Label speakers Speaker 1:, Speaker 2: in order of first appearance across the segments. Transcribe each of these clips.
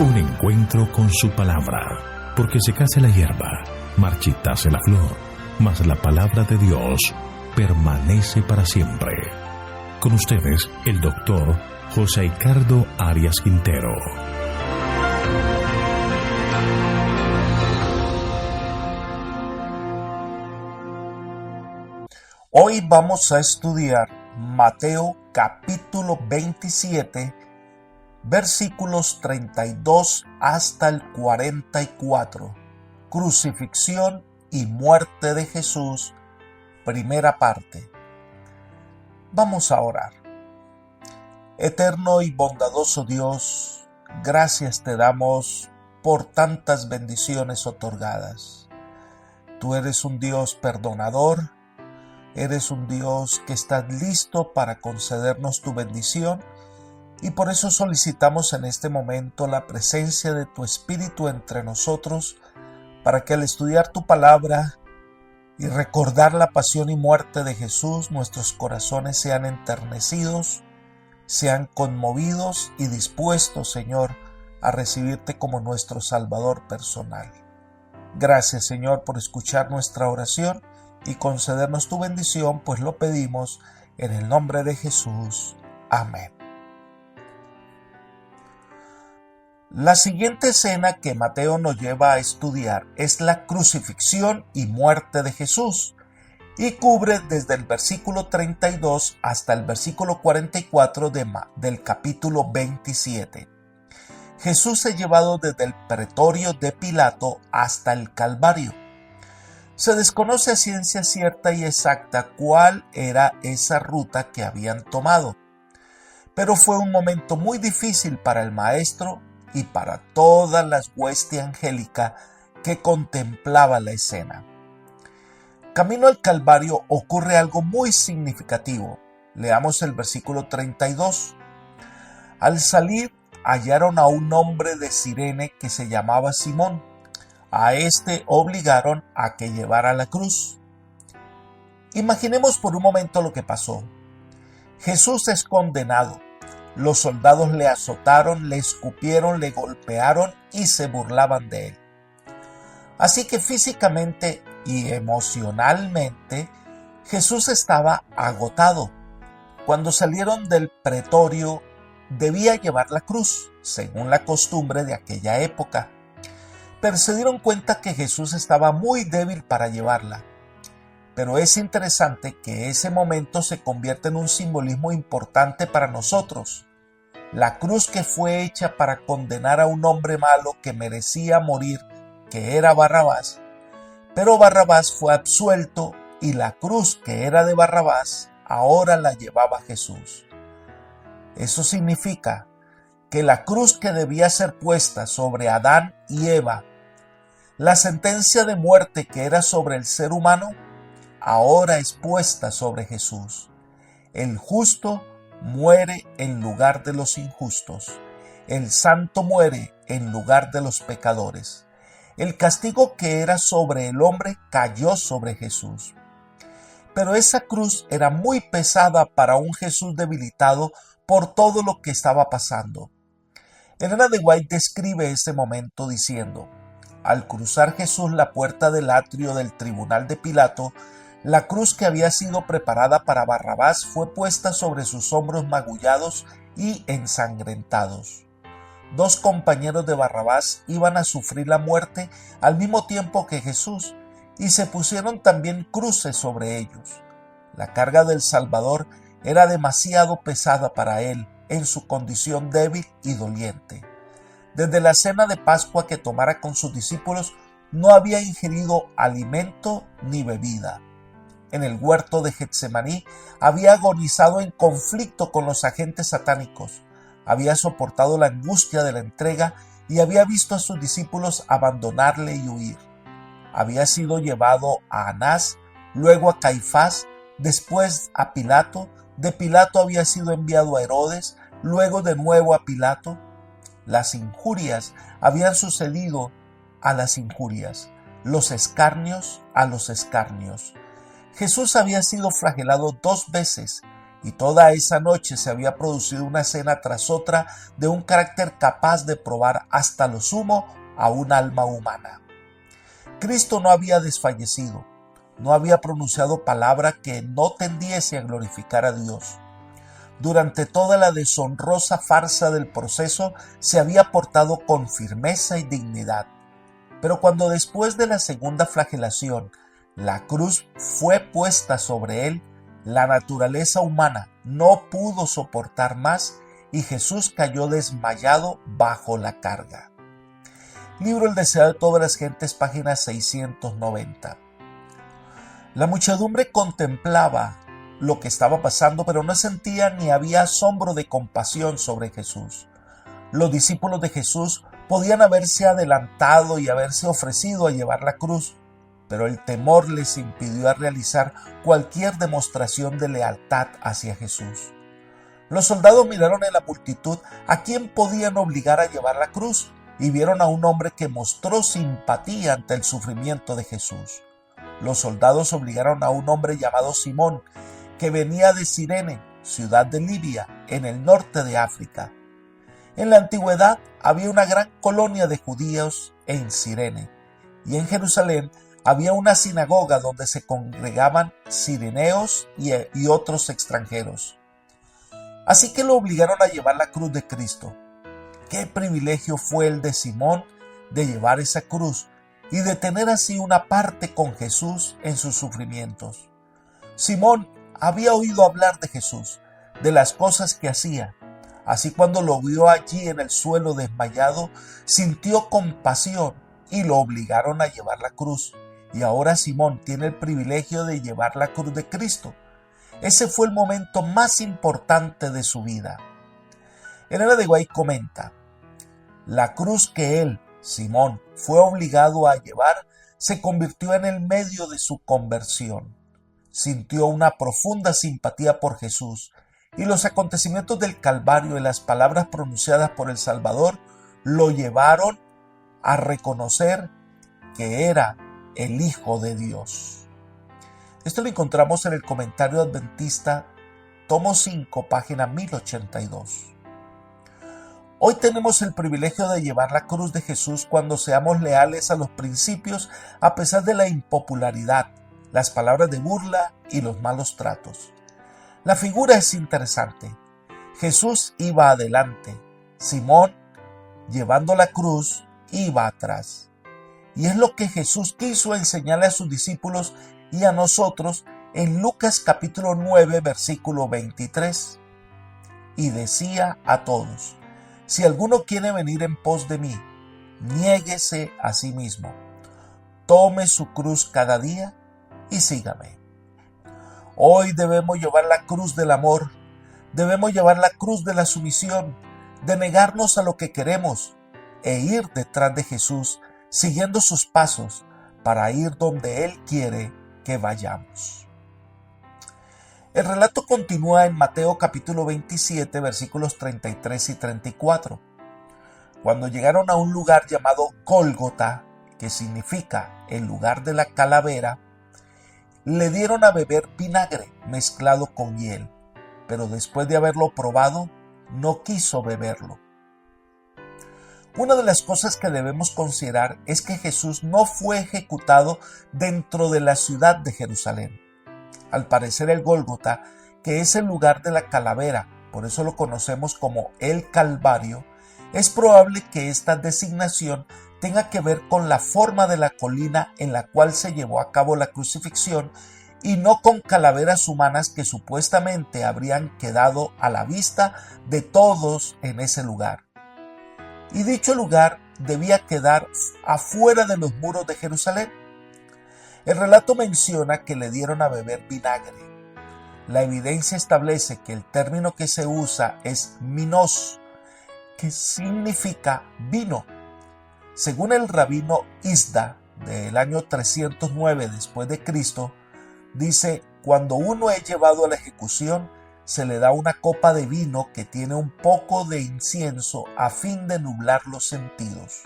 Speaker 1: Un encuentro con su palabra, porque secase la hierba, marchitase la flor, mas la palabra de Dios permanece para siempre. Con ustedes, el doctor José Ricardo Arias Quintero.
Speaker 2: Hoy vamos a estudiar Mateo capítulo 27, versículos 32 hasta el 44. Crucifixión y muerte de Jesús, primera parte. Vamos a orar. Eterno y bondadoso Dios, gracias te damos por tantas bendiciones otorgadas. Tú eres un Dios perdonador, eres un Dios que está listo para concedernos tu bendición, y por eso solicitamos en este momento la presencia de tu Espíritu entre nosotros, para que al estudiar tu palabra y recordar la pasión y muerte de Jesús, nuestros corazones sean enternecidos, sean conmovidos y dispuestos, Señor, a recibirte como nuestro Salvador personal. Gracias, Señor, por escuchar nuestra oración y concedernos tu bendición, pues lo pedimos en el nombre de Jesús. Amén. La siguiente escena que Mateo nos lleva a estudiar es la crucifixión y muerte de Jesús, y cubre desde el versículo 32 hasta el versículo 44 del capítulo 27. Jesús es llevado desde el pretorio de Pilato hasta el Calvario. Se desconoce a ciencia cierta y exacta cuál era esa ruta que habían tomado, pero fue un momento muy difícil para el maestro y para toda la hueste angélica que contemplaba la escena. Camino al Calvario ocurre algo muy significativo. Leamos el versículo 32. Al salir, hallaron a un hombre de Cirene que se llamaba Simón. A este obligaron a que llevara la cruz. Imaginemos por un momento lo que pasó. Jesús es condenado. Los soldados le azotaron, le escupieron, le golpearon y se burlaban de él. Así que físicamente y emocionalmente, Jesús estaba agotado. Cuando salieron del pretorio, debía llevar la cruz, según la costumbre de aquella época. Pero se dieron cuenta que Jesús estaba muy débil para llevarla. Pero es interesante que ese momento se convierte en un simbolismo importante para nosotros. La cruz que fue hecha para condenar a un hombre malo que merecía morir, que era Barrabás, pero Barrabás fue absuelto y la cruz que era de Barrabás ahora la llevaba Jesús. Eso significa que la cruz que debía ser puesta sobre Adán y Eva, la sentencia de muerte que era sobre el ser humano, ahora es puesta sobre Jesús. El justo muere en lugar de los injustos. El santo muere en lugar de los pecadores. El castigo que era sobre el hombre cayó sobre Jesús. Pero esa cruz era muy pesada para un Jesús debilitado por todo lo que estaba pasando. Elena de White describe ese momento diciendo: al cruzar Jesús la puerta del atrio del tribunal de Pilato, la cruz que había sido preparada para Barrabás fue puesta sobre sus hombros magullados y ensangrentados. Dos compañeros de Barrabás iban a sufrir la muerte al mismo tiempo que Jesús, y se pusieron también cruces sobre ellos. La carga del Salvador era demasiado pesada para él, en su condición débil y doliente. Desde la cena de Pascua que tomara con sus discípulos, no había ingerido alimento ni bebida. En el huerto de Getsemaní había agonizado en conflicto con los agentes satánicos, había soportado la angustia de la entrega y había visto a sus discípulos abandonarle y huir. Había sido llevado a Anás, luego a Caifás, después a Pilato, de Pilato había sido enviado a Herodes, luego de nuevo a Pilato. Las injurias habían sucedido a las injurias, los escarnios a los escarnios. Jesús había sido flagelado 2 veces y toda esa noche se había producido una escena tras otra de un carácter capaz de probar hasta lo sumo a un alma humana. Cristo no había desfallecido, no había pronunciado palabra que no tendiese a glorificar a Dios. Durante toda la deshonrosa farsa del proceso se había portado con firmeza y dignidad. Pero cuando después de la segunda flagelación la cruz fue puesta sobre él, la naturaleza humana no pudo soportar más y Jesús cayó desmayado bajo la carga. Libro El deseo de todas las gentes, página 690. La muchedumbre contemplaba lo que estaba pasando, pero no sentía ni había asombro de compasión sobre Jesús. Los discípulos de Jesús podían haberse adelantado y haberse ofrecido a llevar la cruz, pero el temor les impidió realizar cualquier demostración de lealtad hacia Jesús. Los soldados miraron en la multitud a quien podían obligar a llevar la cruz y vieron a un hombre que mostró simpatía ante el sufrimiento de Jesús. Los soldados obligaron a un hombre llamado Simón, que venía de Cirene, ciudad de Libia, en el norte de África. En la antigüedad había una gran colonia de judíos en Cirene, y en Jerusalén había una sinagoga donde se congregaban cireneos y otros extranjeros. Así que lo obligaron a llevar la cruz de Cristo. Qué privilegio fue el de Simón de llevar esa cruz y de tener así una parte con Jesús en sus sufrimientos. Simón había oído hablar de Jesús, de las cosas que hacía. Así cuando lo vio allí en el suelo desmayado, sintió compasión y lo obligaron a llevar la cruz. Y ahora Simón tiene el privilegio de llevar la cruz de Cristo. Ese fue el momento más importante de su vida. Elena de White comenta: la cruz que él, Simón, fue obligado a llevar se convirtió en el medio de su conversión. Sintió una profunda simpatía por Jesús y los acontecimientos del Calvario y las palabras pronunciadas por el Salvador lo llevaron a reconocer que era el Hijo de Dios. Esto lo encontramos en el Comentario Adventista, tomo 5, página 1082. Hoy tenemos el privilegio de llevar la cruz de Jesús cuando seamos leales a los principios a pesar de la impopularidad, las palabras de burla y los malos tratos. La figura es interesante. Jesús iba adelante, Simón, llevando la cruz, iba atrás. Y es lo que Jesús quiso enseñarle a sus discípulos y a nosotros en Lucas capítulo 9, versículo 23. Y decía a todos: si alguno quiere venir en pos de mí, niéguese a sí mismo, tome su cruz cada día y sígame. Hoy debemos llevar la cruz del amor, debemos llevar la cruz de la sumisión, de negarnos a lo que queremos e ir detrás de Jesús, siguiendo sus pasos para ir donde Él quiere que vayamos. El relato continúa en Mateo capítulo 27, versículos 33 y 34. Cuando llegaron a un lugar llamado Gólgota, que significa el lugar de la calavera, le dieron a beber vinagre mezclado con hiel, pero después de haberlo probado, no quiso beberlo. Una de las cosas que debemos considerar es que Jesús no fue ejecutado dentro de la ciudad de Jerusalén. Al parecer el Gólgota, que es el lugar de la calavera, por eso lo conocemos como el Calvario, es probable que esta designación tenga que ver con la forma de la colina en la cual se llevó a cabo la crucifixión y no con calaveras humanas que supuestamente habrían quedado a la vista de todos en ese lugar. Y dicho lugar debía quedar afuera de los muros de Jerusalén. El relato menciona que le dieron a beber vinagre. La evidencia establece que el término que se usa es minos, que significa vino. Según el rabino Isda, del año 309 después de Cristo, dice: cuando uno es llevado a la ejecución, se le da una copa de vino que tiene un poco de incienso a fin de nublar los sentidos.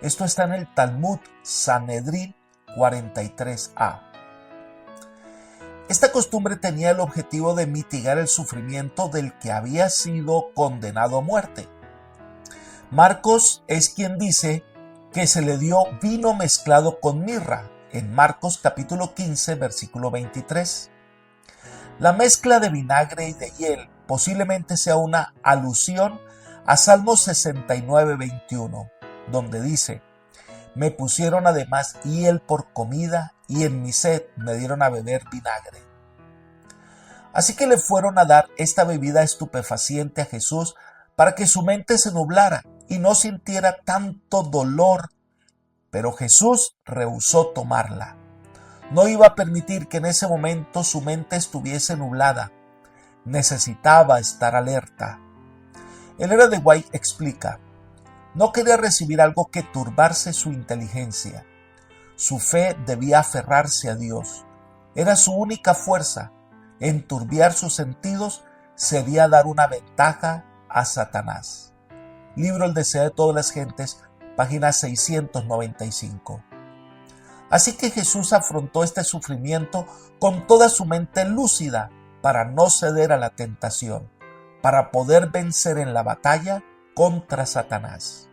Speaker 2: Esto está en el Talmud Sanedrín 43a. Esta costumbre tenía el objetivo de mitigar el sufrimiento del que había sido condenado a muerte. Marcos es quien dice que se le dio vino mezclado con mirra, en Marcos capítulo 15, versículo 23. La mezcla de vinagre y de hiel posiblemente sea una alusión a Salmos 69, 21, donde dice: me pusieron además hiel por comida y en mi sed me dieron a beber vinagre. Así que le fueron a dar esta bebida estupefaciente a Jesús para que su mente se nublara y no sintiera tanto dolor, pero Jesús rehusó tomarla. No iba a permitir que en ese momento su mente estuviese nublada. Necesitaba estar alerta. Ellen de White explica: no quería recibir algo que turbase su inteligencia. Su fe debía aferrarse a Dios. Era su única fuerza. Enturbiar sus sentidos sería dar una ventaja a Satanás. Libro El deseo de todas las gentes, página 695. Así que Jesús afrontó este sufrimiento con toda su mente lúcida para no ceder a la tentación, para poder vencer en la batalla contra Satanás.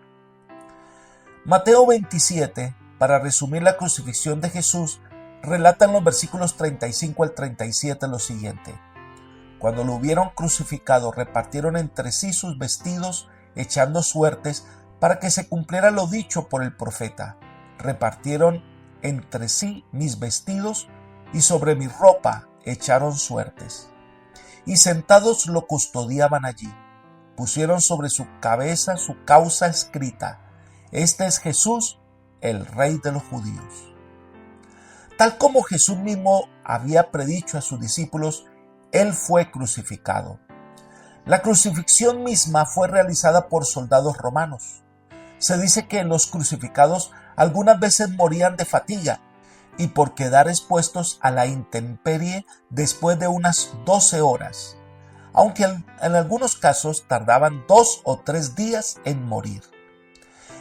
Speaker 2: Mateo 27, para resumir la crucifixión de Jesús, relata en los versículos 35 al 37 lo siguiente: cuando lo hubieron crucificado, repartieron entre sí sus vestidos, echando suertes para que se cumpliera lo dicho por el profeta. Repartieron entre sí mis vestidos y sobre mi ropa echaron suertes. Y sentados lo custodiaban allí. Pusieron sobre su cabeza su causa escrita: este es Jesús, el Rey de los judíos. Tal como Jesús mismo había predicho a sus discípulos, Él fue crucificado. La crucifixión misma fue realizada por soldados romanos. Se dice que los crucificados algunas veces morían de fatiga y por quedar expuestos a la intemperie después de unas 12 horas, aunque en algunos casos tardaban 2 o 3 días en morir.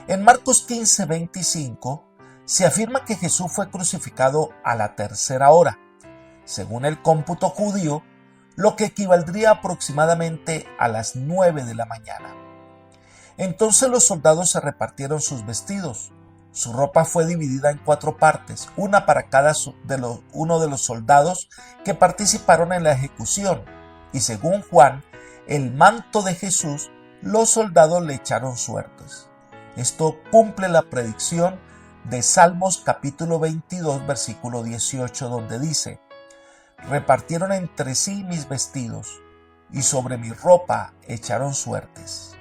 Speaker 2: En Marcos 15, 25 se afirma que Jesús fue crucificado a la tercera hora, según el cómputo judío, lo que equivaldría aproximadamente a las 9 de la mañana. Entonces los soldados se repartieron sus vestidos. Su ropa fue dividida en 4 partes, una para cada uno de los soldados que participaron en la ejecución, y según Juan, el manto de Jesús, los soldados le echaron suertes. Esto cumple la predicción de Salmos capítulo 22, versículo 18, donde dice: repartieron entre sí mis vestidos, y sobre mi ropa echaron suertes.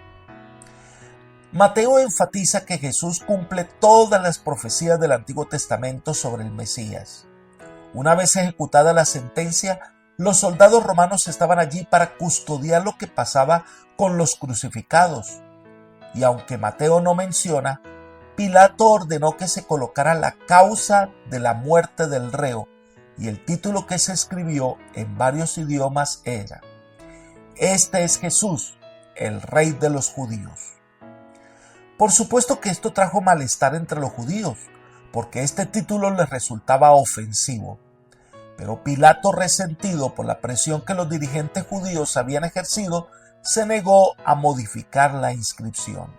Speaker 2: Mateo enfatiza que Jesús cumple todas las profecías del Antiguo Testamento sobre el Mesías. Una vez ejecutada la sentencia, los soldados romanos estaban allí para custodiar lo que pasaba con los crucificados. Y aunque Mateo no menciona, Pilato ordenó que se colocara la causa de la muerte del reo, y el título que se escribió en varios idiomas era: este es Jesús, el Rey de los judíos. Por supuesto que esto trajo malestar entre los judíos, porque este título les resultaba ofensivo. Pero Pilato, resentido por la presión que los dirigentes judíos habían ejercido, se negó a modificar la inscripción.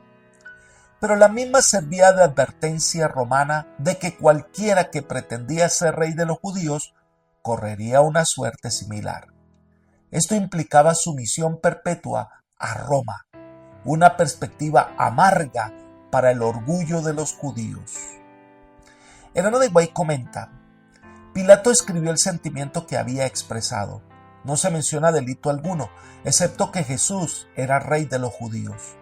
Speaker 2: Pero la misma servía de advertencia romana de que cualquiera que pretendía ser rey de los judíos correría una suerte similar. Esto implicaba sumisión perpetua a Roma, una perspectiva amarga para el orgullo de los judíos. Ellen de White comenta: Pilato escribió el sentimiento que había expresado. No se menciona delito alguno, excepto que Jesús era rey de los judíos.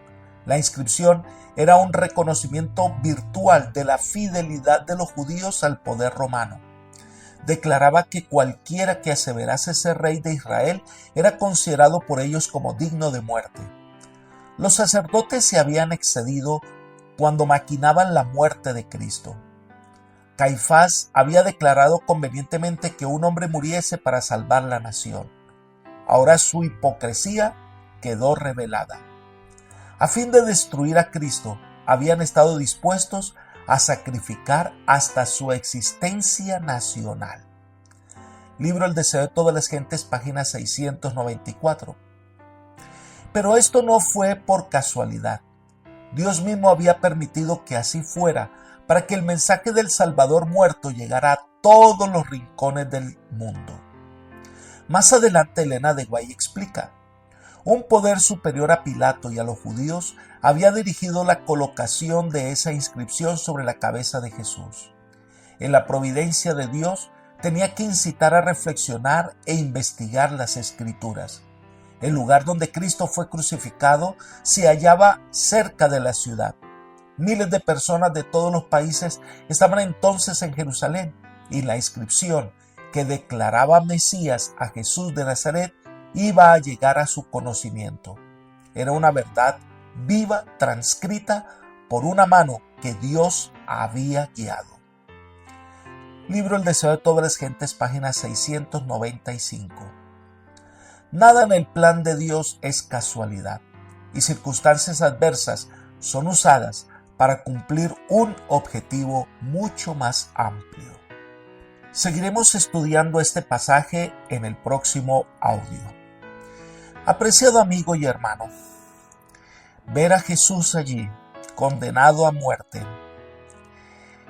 Speaker 2: La inscripción era un reconocimiento virtual de la fidelidad de los judíos al poder romano. Declaraba que cualquiera que aseverase ser rey de Israel era considerado por ellos como digno de muerte. Los sacerdotes se habían excedido cuando maquinaban la muerte de Cristo. Caifás había declarado convenientemente que un hombre muriese para salvar la nación. Ahora su hipocresía quedó revelada. A fin de destruir a Cristo, habían estado dispuestos a sacrificar hasta su existencia nacional. Libro El deseo de todas las gentes, página 694. Pero esto no fue por casualidad. Dios mismo había permitido que así fuera para que el mensaje del Salvador muerto llegara a todos los rincones del mundo. Más adelante Elena de White explica: un poder superior a Pilato y a los judíos había dirigido la colocación de esa inscripción sobre la cabeza de Jesús. En la providencia de Dios tenía que incitar a reflexionar e investigar las Escrituras. El lugar donde Cristo fue crucificado se hallaba cerca de la ciudad. Miles de personas de todos los países estaban entonces en Jerusalén, y la inscripción que declaraba Mesías a Jesús de Nazaret iba a llegar a su conocimiento. Era una verdad viva, transcrita por una mano que Dios había guiado. Libro El deseo de todas las gentes, página 695. Nada en el plan de Dios es casualidad, y circunstancias adversas son usadas para cumplir un objetivo mucho más amplio. Seguiremos estudiando este pasaje en el próximo audio. Apreciado amigo y hermano, ver a Jesús allí, condenado a muerte,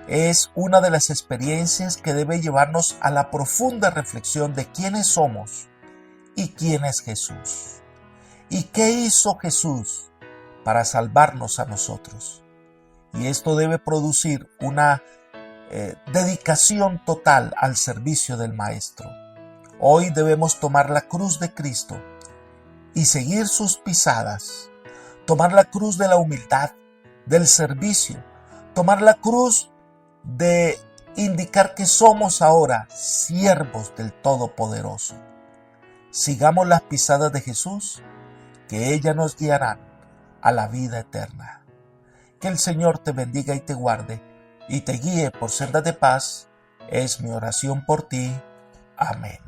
Speaker 2: es una de las experiencias que debe llevarnos a la profunda reflexión de quiénes somos y quién es Jesús. ¿Y qué hizo Jesús para salvarnos a nosotros? Y esto debe producir una dedicación total al servicio del Maestro. Hoy debemos tomar la cruz de Cristo y seguir sus pisadas, tomar la cruz de la humildad, del servicio, tomar la cruz de indicar que somos ahora siervos del Todopoderoso. Sigamos las pisadas de Jesús, que ellas nos guiarán a la vida eterna. Que el Señor te bendiga y te guarde, y te guíe por sendas de paz, es mi oración por ti. Amén.